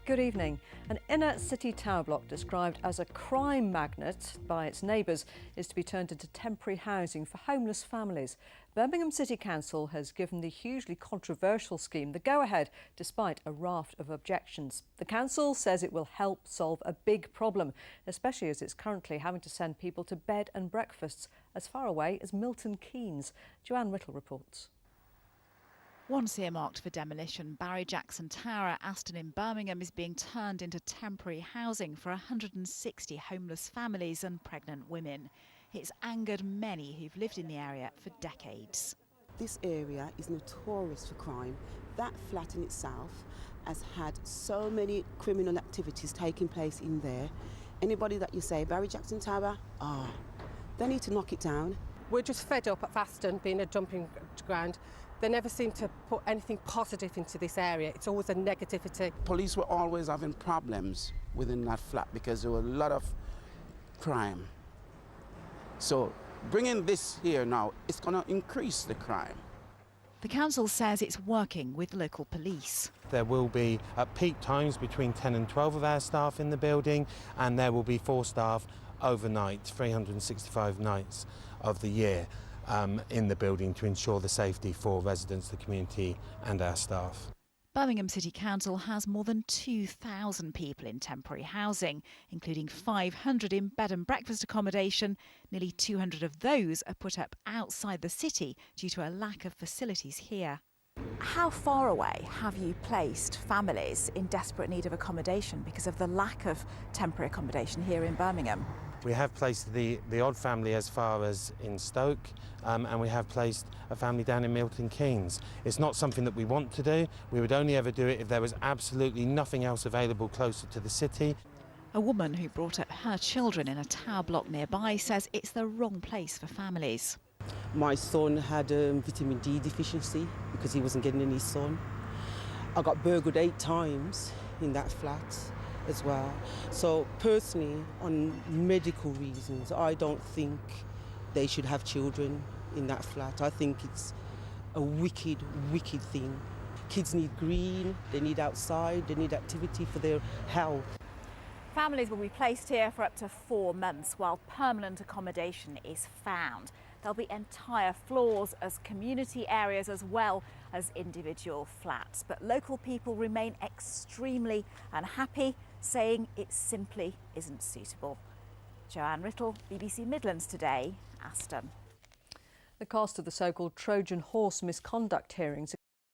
Good evening. An inner city tower block described as a crime magnet by its neighbours is to be turned into temporary housing for homeless families. Birmingham City Council has given the hugely controversial scheme the go-ahead despite a raft of objections. The council says it will help solve a big problem, especially as it's currently having to send people to bed and breakfasts as far away as Milton Keynes. Joanne Riddle reports. Once earmarked for demolition, Barry Jackson Tower at Aston in Birmingham is being turned into temporary housing for 160 homeless families and pregnant women. It's angered many who've lived in the area for decades. This area is notorious for crime. That flat in itself has had so many criminal activities taking place in there. Anybody that you say, Barry Jackson Tower, they need to knock it down. We're just fed up at Aston being a dumping ground. They never seem to put anything positive into this area. It's always a negativity. Police were always having problems within that flat because there were a lot of crime. So bringing this here now, it's going to increase the crime. The council says it's working with local police. There will be at peak times between 10 and 12 of our staff in the building, and there will be 4 staff overnight, 365 nights of the year in the building to ensure the safety for residents, the community and our staff. Birmingham City Council has more than 2,000 people in temporary housing, including 500 in bed and breakfast accommodation. Nearly 200 of those are put up outside the city due to a lack of facilities here. How far away have you placed families in desperate need of accommodation because of the lack of temporary accommodation here in Birmingham? We have placed the odd family as far as in Stoke, and we have placed a family down in Milton Keynes. It's not something that we want to do. We would only ever do it if there was absolutely nothing else available closer to the city. A woman who brought up her children in a tower block nearby says it's the wrong place for families. My son had vitamin D deficiency because he wasn't getting any sun. I got burgled 8 times in that flat as well. So personally, on medical reasons, I don't think they should have children in that flat. I think it's a wicked, wicked thing. Kids need green, they need outside, they need activity for their health. Families will be placed here for up to 4 months while permanent accommodation is found. There'll be entire floors as community areas as well as individual flats. But local people remain extremely unhappy, saying it simply isn't suitable. Joanne Riddle, BBC Midlands Today, Aston. The cost of the so-called Trojan horse misconduct hearings